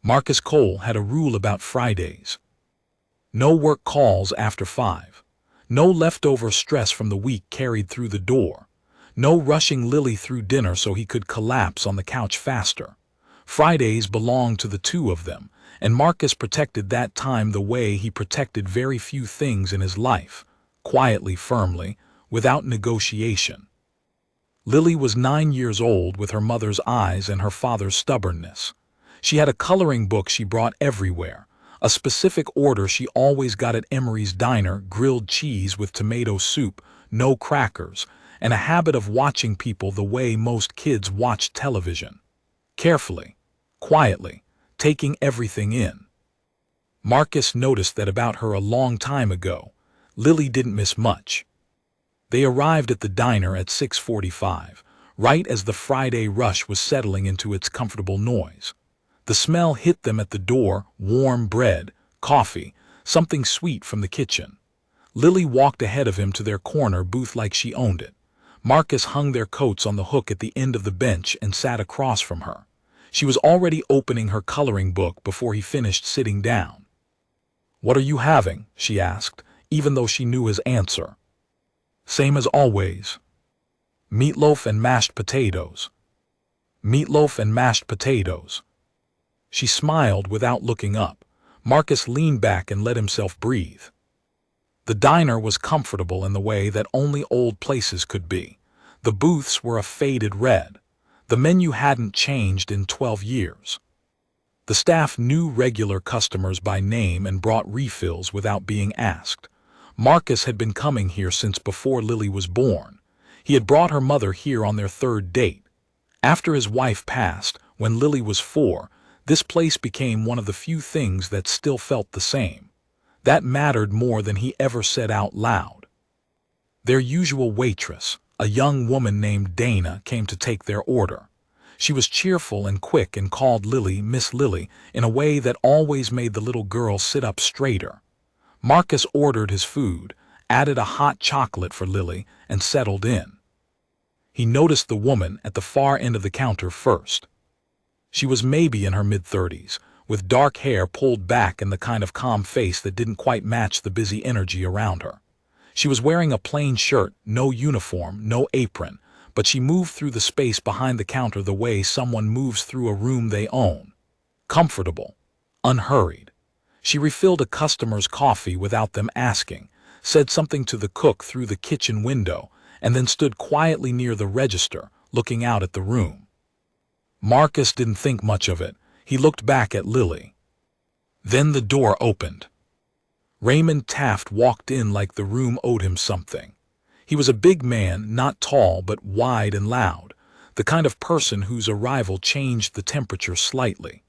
Marcus Cole had a rule about Fridays. No work calls after 5. No leftover stress from the week carried through the door. No rushing Lily through dinner so he could collapse on the couch faster. Fridays belonged to the two of them, and Marcus protected that time the way he protected very few things in his life, quietly, firmly, without negotiation. Lily was 9 years old with her mother's eyes and her father's stubbornness. She had a coloring book she brought everywhere, a specific order she always got at Emery's Diner, grilled cheese with tomato soup, no crackers, and a habit of watching people the way most kids watch television. Carefully, quietly, taking everything in. Marcus noticed that about her a long time ago. Lily didn't miss much. They arrived at the diner at 6:45, right as the Friday rush was settling into its comfortable noise. The smell hit them at the door, warm bread, coffee, something sweet from the kitchen. Lily walked ahead of him to their corner booth like she owned it. Marcus hung their coats on the hook at the end of the bench and sat across from her. She was already opening her coloring book before he finished sitting down. "What are you having?" she asked, even though she knew his answer. "Same as always. Meatloaf and mashed potatoes." "Meatloaf and mashed potatoes." She smiled without looking up. Marcus leaned back and let himself breathe. The diner was comfortable in the way that only old places could be. The booths were a faded red. The menu hadn't changed in 12 years. The staff knew regular customers by name and brought refills without being asked. Marcus had been coming here since before Lily was born. He had brought her mother here on their 3rd date. After his wife passed, when Lily was 4, this place became one of the few things that still felt the same. That mattered more than he ever said out loud. Their usual waitress, a young woman named Dana, came to take their order. She was cheerful and quick and called Lily Miss Lily in a way that always made the little girl sit up straighter. Marcus ordered his food, added a hot chocolate for Lily, and settled in. He noticed the woman at the far end of the counter first. She was maybe in her mid-30s, with dark hair pulled back and the kind of calm face that didn't quite match the busy energy around her. She was wearing a plain shirt, no uniform, no apron, but she moved through the space behind the counter the way someone moves through a room they own. Comfortable, unhurried. She refilled a customer's coffee without them asking, said something to the cook through the kitchen window, and then stood quietly near the register, looking out at the room. Marcus didn't think much of it. He looked back at Lily. Then the door opened. Raymond Taft walked in like the room owed him something. He was a big man, not tall but wide and loud, the kind of person whose arrival changed the temperature slightly.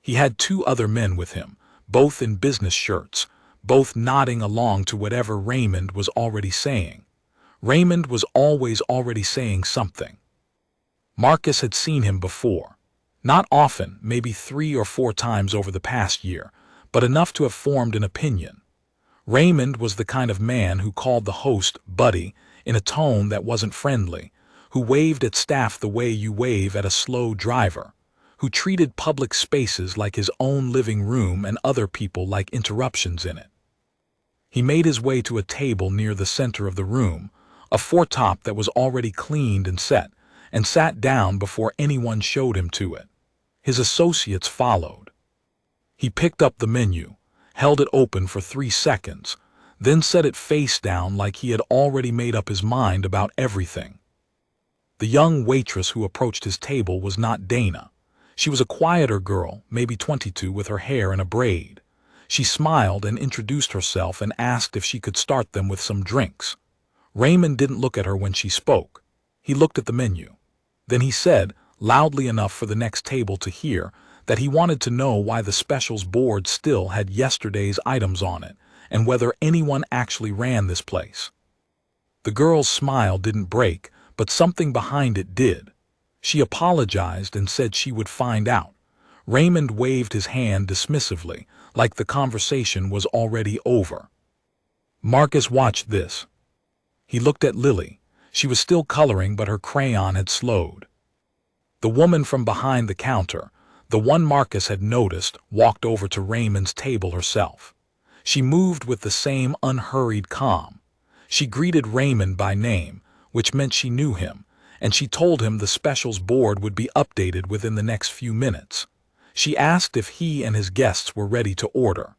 He had 2 other men with him, both in business shirts, both nodding along to whatever Raymond was already saying. Raymond was always already saying something. Marcus had seen him before. Not often, maybe 3 or 4 times over the past year, but enough to have formed an opinion. Raymond was the kind of man who called the host buddy in a tone that wasn't friendly, who waved at staff the way you wave at a slow driver, who treated public spaces like his own living room and other people like interruptions in it. He made his way to a table near the center of the room, a foretop that was already cleaned and set, and sat down before anyone showed him to it. His associates followed. He picked up the menu, held it open for 3 seconds, then set it face down like he had already made up his mind about everything. The young waitress who approached his table was not Dana. She was a quieter girl, maybe 22, with her hair in a braid. She smiled and introduced herself and asked if she could start them with some drinks. Raymond didn't look at her when she spoke. He looked at the menu. Then he said, loudly enough for the next table to hear, that he wanted to know why the specials board still had yesterday's items on it, and whether anyone actually ran this place. The girl's smile didn't break, but something behind it did. She apologized and said she would find out. Raymond waved his hand dismissively, like the conversation was already over. Marcus watched this. He looked at Lily. She was still coloring, but her crayon had slowed. The woman from behind the counter, The one Marcus had noticed walked over to Raymond's table herself. She moved with the same unhurried calm. She greeted Raymond by name, which meant she knew him, and she told him the specials board would be updated within the next few minutes. She asked if he and his guests were ready to order.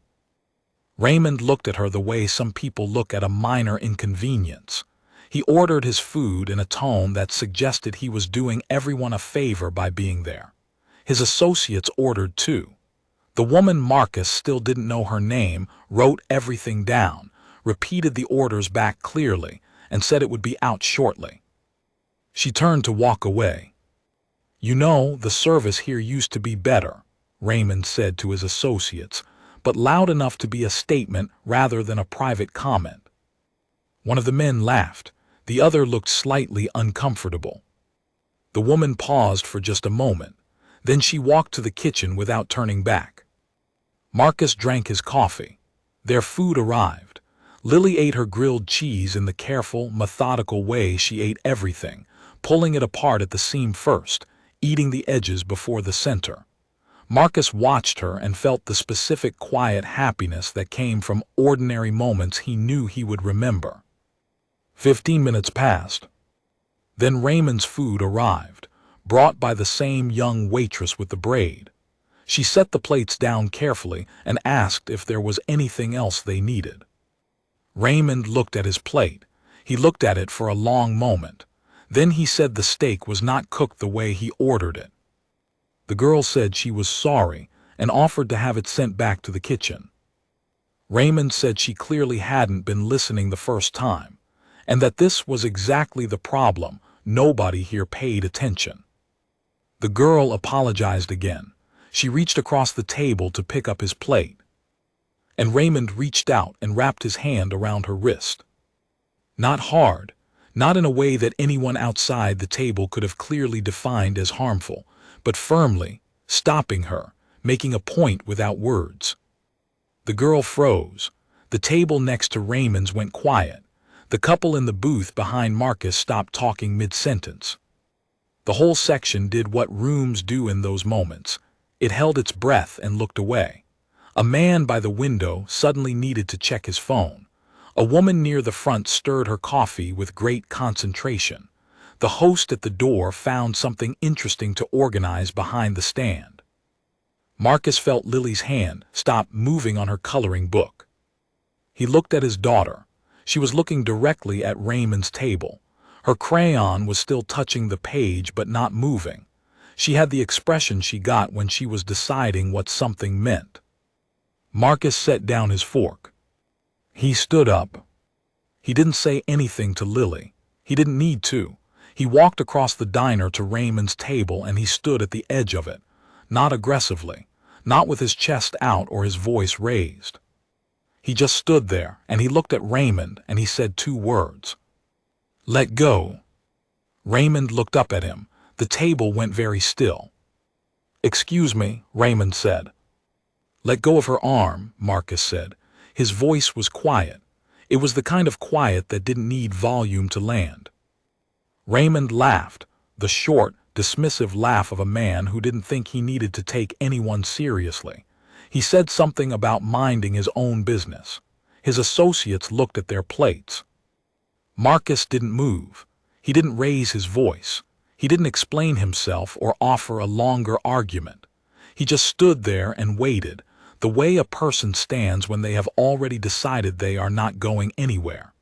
Raymond looked at her the way some people look at a minor inconvenience. He ordered his food in a tone that suggested he was doing everyone a favor by being there. His associates ordered too. The woman Marcus still didn't know her name, wrote everything down, repeated the orders back clearly, and said it would be out shortly. She turned to walk away. "You know, the service here used to be better," Raymond said to his associates, but loud enough to be a statement rather than a private comment. One of the men laughed. The other looked slightly uncomfortable. The woman paused for just a moment. Then she walked to the kitchen without turning back. Marcus drank his coffee. Their food arrived. Lily ate her grilled cheese in the careful, methodical way she ate everything, pulling it apart at the seam first, eating the edges before the center. Marcus watched her and felt the specific quiet happiness that came from ordinary moments he knew he would remember. 15 minutes passed. Then Raymond's food arrived, brought by the same young waitress with the braid. She set the plates down carefully and asked if there was anything else they needed. Raymond looked at his plate. He looked at it for a long moment. Then he said the steak was not cooked the way he ordered it. The girl said she was sorry and offered to have it sent back to the kitchen. Raymond said she clearly hadn't been listening the first time, and that this was exactly the problem. Nobody here paid attention. The girl apologized again. She reached across the table to pick up his plate. And Raymond reached out and wrapped his hand around her wrist. Not hard, not in a way that anyone outside the table could have clearly defined as harmful, but firmly, stopping her, making a point without words. The girl froze. The table next to Raymond's went quiet. The couple in the booth behind Marcus stopped talking mid-sentence. The whole section did what rooms do in those moments. It held its breath and looked away. A man by the window suddenly needed to check his phone. A woman near the front stirred her coffee with great concentration. The host at the door found something interesting to organize behind the stand. Marcus felt Lily's hand stop moving on her coloring book. He looked at his daughter. She was looking directly at Raymond's table. Her crayon was still touching the page but not moving. She had the expression she got when she was deciding what something meant. Marcus set down his fork. He stood up. He didn't say anything to Lily. He didn't need to. He walked across the diner to Raymond's table and he stood at the edge of it, not aggressively, not with his chest out or his voice raised. He just stood there and he looked at Raymond and he said 2 words. "Let go." Raymond looked up at him. The table went very still. "Excuse me," Raymond said. "Let go of her arm," Marcus said. His voice was quiet. It was the kind of quiet that didn't need volume to land. Raymond laughed, the short, dismissive laugh of a man who didn't think he needed to take anyone seriously. He said something about minding his own business. His associates looked at their plates. Marcus didn't move. He didn't raise his voice. He didn't explain himself or offer a longer argument. He just stood there and waited, the way a person stands when they have already decided they are not going anywhere.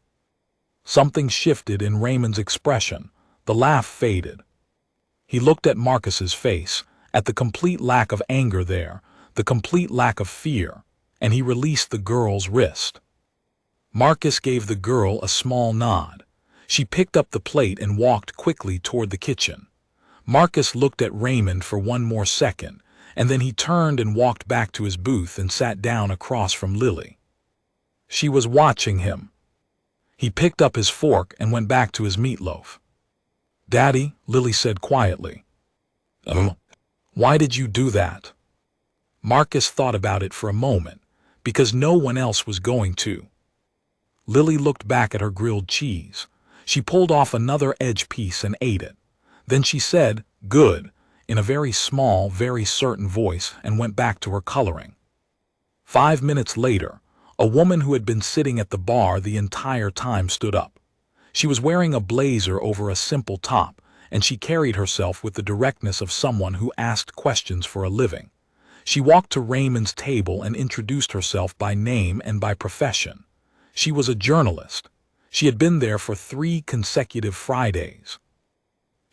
Something shifted in Raymond's expression. The laugh faded. He looked at Marcus's face, at the complete lack of anger there, the complete lack of fear, and he released the girl's wrist. Marcus gave the girl a small nod. She picked up the plate and walked quickly toward the kitchen. Marcus looked at Raymond for one more second, and then he turned and walked back to his booth and sat down across from Lily. She was watching him. He picked up his fork and went back to his meatloaf. "Daddy," Lily said quietly. Why did you do that?" Marcus thought about it for a moment, because no one else was going to. Lily looked back at her grilled cheese. She pulled off another edge piece and ate it. Then she said, "Good," in a very small, very certain voice and went back to her coloring. 5 minutes later, a woman who had been sitting at the bar the entire time stood up. She was wearing a blazer over a simple top, and she carried herself with the directness of someone who asked questions for a living. She walked to Raymond's table and introduced herself by name and by profession. She was a journalist. She had been there for 3 consecutive Fridays.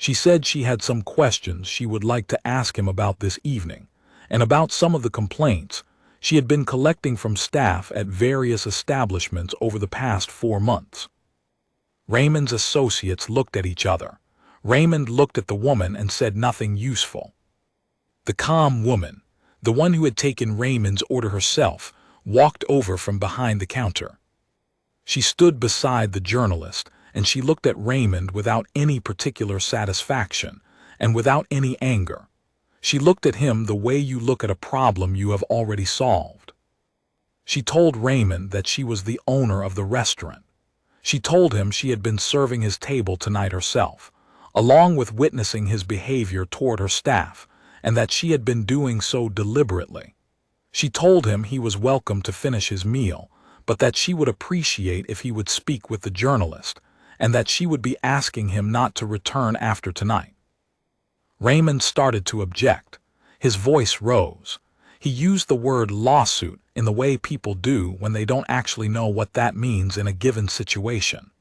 She said she had some questions she would like to ask him about this evening, and about some of the complaints she had been collecting from staff at various establishments over the past 4 months. Raymond's associates looked at each other. Raymond looked at the woman and said nothing useful. The calm woman, the one who had taken Raymond's order herself, walked over from behind the counter. She stood beside the journalist, and she looked at Raymond without any particular satisfaction, and without any anger. She looked at him the way you look at a problem you have already solved. She told Raymond that she was the owner of the restaurant. She told him she had been serving his table tonight herself, along with witnessing his behavior toward her staff, and that she had been doing so deliberately. She told him he was welcome to finish his meal, but that she would appreciate if he would speak with the journalist, and that she would be asking him not to return after tonight. Raymond started to object. His voice rose. He used the word lawsuit in the way people do when they don't actually know what that means in a given situation.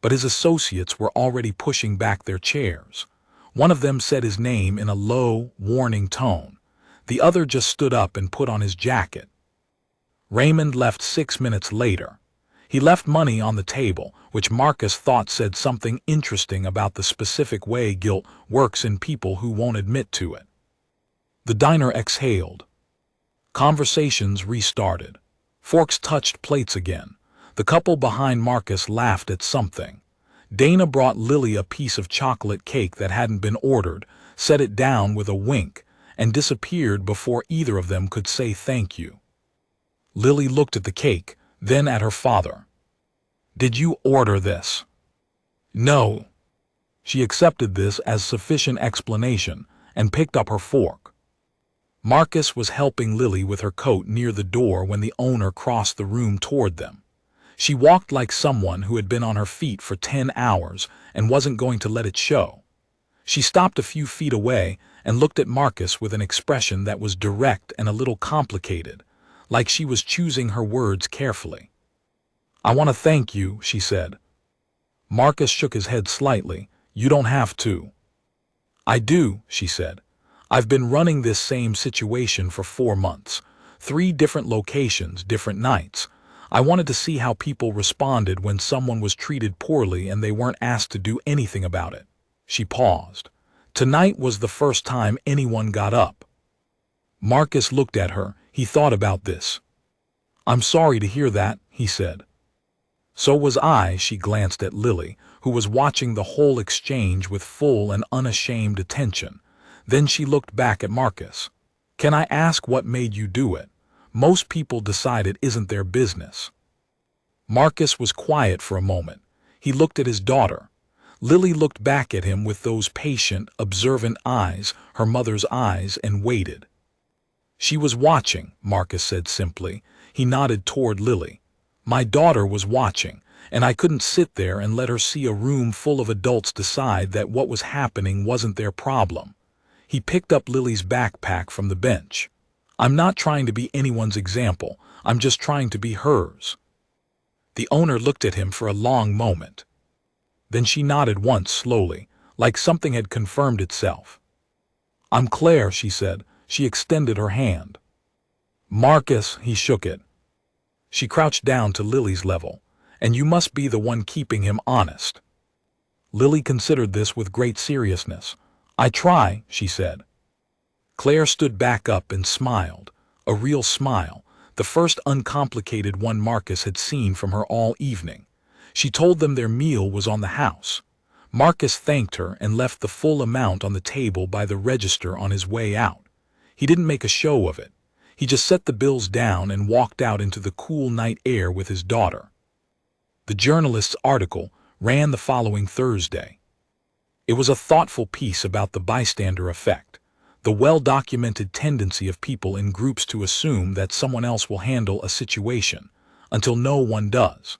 But his associates were already pushing back their chairs. One of them said his name in a low, warning tone. The other just stood up and put on his jacket. Raymond left 6 minutes later. He left money on the table, which Marcus thought said something interesting about the specific way guilt works in people who won't admit to it. The diner exhaled. Conversations restarted. Forks touched plates again. The couple behind Marcus laughed at something. Dana brought Lily a piece of chocolate cake that hadn't been ordered, set it down with a wink, and disappeared before either of them could say thank you. Lily looked at the cake, then at her father. "Did you order this?" "No." She accepted this as sufficient explanation and picked up her fork. Marcus was helping Lily with her coat near the door when the owner crossed the room toward them. She walked like someone who had been on her feet for 10 hours and wasn't going to let it show. She stopped a few feet away and looked at Marcus with an expression that was direct and a little complicated, like she was choosing her words carefully. "I want to thank you," she said. Marcus shook his head slightly. "You don't have to." "I do," she said. "I've been running this same situation for 4 months. 3 different locations, different nights. I wanted to see how people responded when someone was treated poorly and they weren't asked to do anything about it." She paused. Tonight was the first time anyone got up. Marcus looked at her. He thought about this. "I'm sorry to hear that," he said. "So was I." She glanced at Lily, who was watching the whole exchange with full and unashamed attention. Then she looked back at Marcus. "Can I ask what made you do it? Most people decide it isn't their business." Marcus was quiet for a moment. He looked at his daughter. Lily looked back at him with those patient, observant eyes, her mother's eyes, and waited. "She was watching," Marcus said simply. He nodded toward Lily. "My daughter was watching, and I couldn't sit there and let her see a room full of adults decide that what was happening wasn't their problem." He picked up Lily's backpack from the bench. "I'm not trying to be anyone's example. I'm just trying to be hers." The owner looked at him for a long moment. Then she nodded once slowly, like something had confirmed itself. "I'm Claire," she said. She extended her hand. "Marcus," he shook it. She crouched down to Lily's level. "And you must be the one keeping him honest." Lily considered this with great seriousness. "I try," she said. Claire stood back up and smiled, a real smile, the first uncomplicated one Marcus had seen from her all evening. She told them their meal was on the house. Marcus thanked her and left the full amount on the table by the register on his way out. He didn't make a show of it. He just set the bills down and walked out into the cool night air with his daughter. The journalist's article ran the following Thursday. It was a thoughtful piece about the bystander effect, the well-documented tendency of people in groups to assume that someone else will handle a situation, until no one does.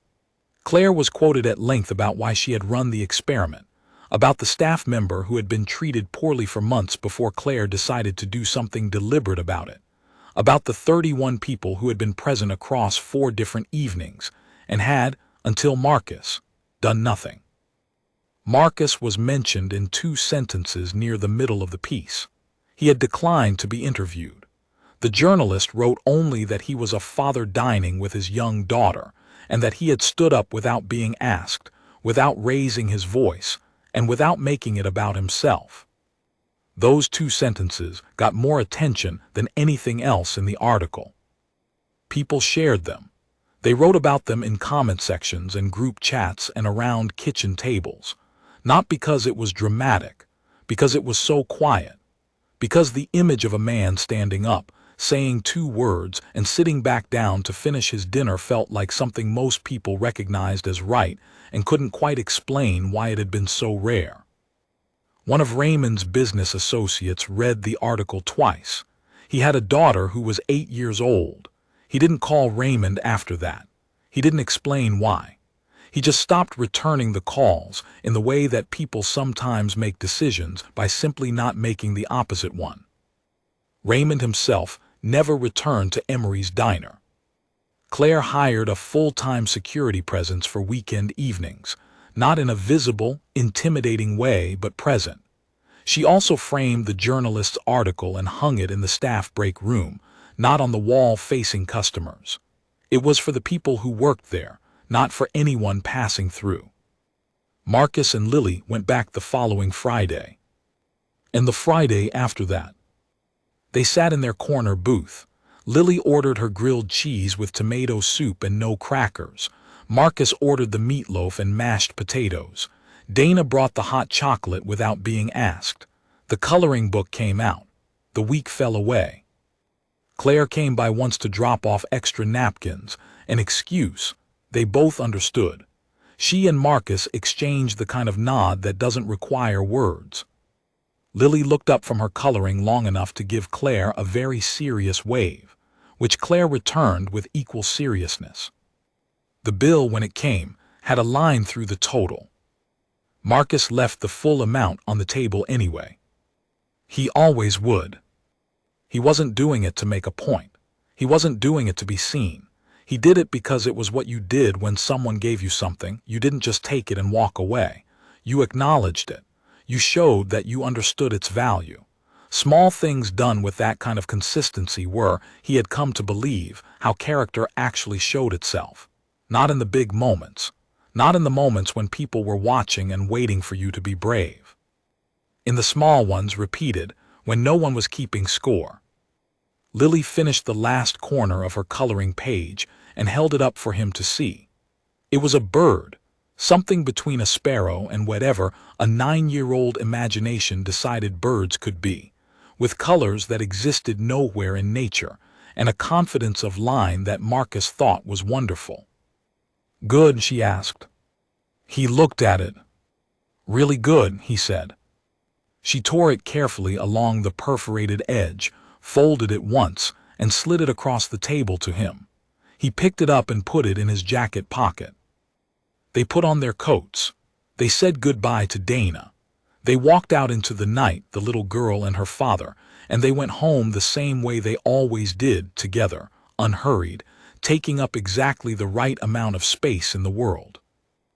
Claire was quoted at length about why she had run the experiment, about the staff member who had been treated poorly for months before Claire decided to do something deliberate about it, about the 31 people who had been present across 4 different evenings, and had, until Marcus, done nothing. Marcus was mentioned in 2 sentences near the middle of the piece. He had declined to be interviewed. The journalist wrote only that he was a father dining with his young daughter, and that he had stood up without being asked, without raising his voice, and without making it about himself. Those 2 sentences got more attention than anything else in the article. People shared them. They wrote about them in comment sections and group chats and around kitchen tables, not because it was dramatic, because it was so quiet, because the image of a man standing up, saying 2 words, and sitting back down to finish his dinner felt like something most people recognized as right and couldn't quite explain why it had been so rare. One of Raymond's business associates read the article twice. He had a daughter who was 8 years old. He didn't call Raymond after that. He didn't explain why. He just stopped returning the calls in the way that people sometimes make decisions by simply not making the opposite one. Raymond himself never returned to Emery's diner. Claire hired a full-time security presence for weekend evenings, not in a visible, intimidating way, but present. She also framed the journalist's article and hung it in the staff break room, not on the wall facing customers. It was for the people who worked there, not for anyone passing through. Marcus and Lily went back the following Friday, and the Friday after that. They sat in their corner booth. Lily ordered her grilled cheese with tomato soup and no crackers. Marcus ordered the meatloaf and mashed potatoes. Dana brought the hot chocolate without being asked. The coloring book came out. The week fell away. Claire came by once to drop off extra napkins, an excuse. They both understood. She and Marcus exchanged the kind of nod that doesn't require words. Lily looked up from her coloring long enough to give Claire a very serious wave, which Claire returned with equal seriousness. The bill, when it came, had a line through the total. Marcus left the full amount on the table anyway. He always would. He wasn't doing it to make a point. He wasn't doing it to be seen. He did it because it was what you did when someone gave you something. You didn't just take it and walk away. You acknowledged it. You showed that you understood its value. Small things done with that kind of consistency were, he had come to believe, how character actually showed itself. Not in the big moments. Not in the moments when people were watching and waiting for you to be brave. In the small ones, repeated, when no one was keeping score. Lily finished the last corner of her coloring page and held it up for him to see. It was a bird. Something between a sparrow and whatever a 9-year-old imagination decided birds could be, with colors that existed nowhere in nature, and a confidence of line that Marcus thought was wonderful. "Good?" she asked. He looked at it. "Really good," he said. She tore it carefully along the perforated edge, folded it once, and slid it across the table to him. He picked it up and put it in his jacket pocket. They put on their coats. They said goodbye to Dana. They walked out into the night, the little girl and her father, and they went home the same way they always did, together, unhurried, taking up exactly the right amount of space in the world.